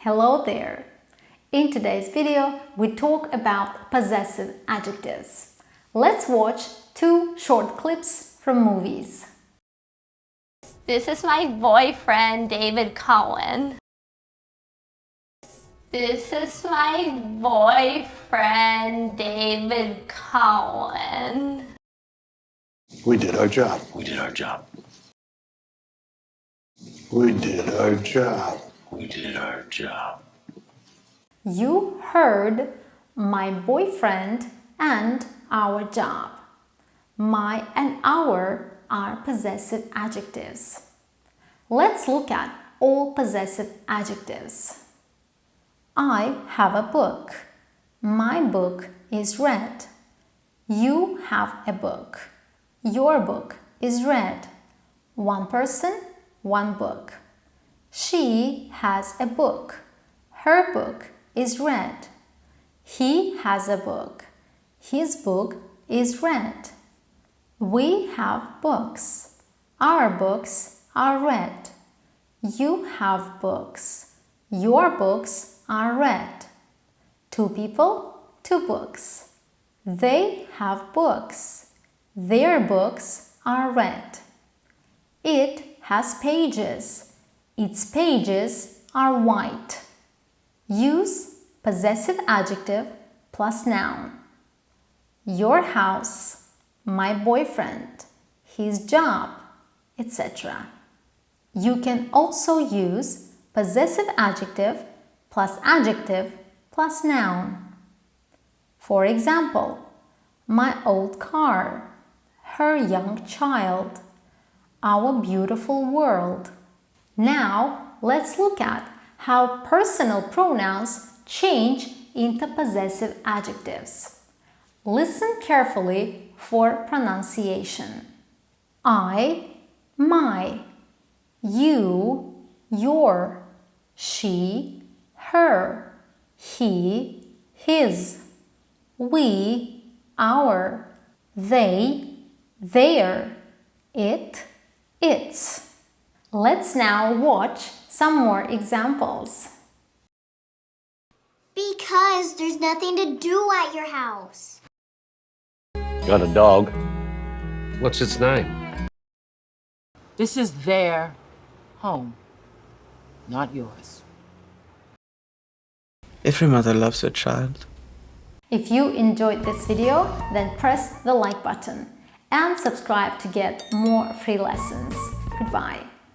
Hello there! In today's video, we talk about possessive adjectives. Let's watch two short clips from movies. This is my boyfriend, David Cohen. This is my boyfriend, David Cohen. We did our job. We did our job. We did our job. We did our job. You heard my boyfriend and our job. My and our are possessive adjectives. Let's look at all possessive adjectives. I have a book. My book is red. You have a book. Your book is red. One person, one book. She has a book. Her book is red. He has a book. His book is red. We have books. Our books are red. You have books. Your books are red. Two people, two books. They have books. Their books are red. It has pages. Its pages are white. Use possessive adjective plus noun. Your house, my boyfriend, his job, etc. You can also use possessive adjective plus noun. For example, my old car, her young child, our beautiful world. Now, let's look at how personal pronouns change into possessive adjectives. Listen carefully for pronunciation. I, my. You, your. She, her. He, his. We, our. They, their. It, its. Let's now watch some more examples. Because there's nothing to do at your house. Got a dog. What's its name? This is their home, not yours. Every mother loves her child. If you enjoyed this video, then press the like button and subscribe to get more free lessons. Goodbye.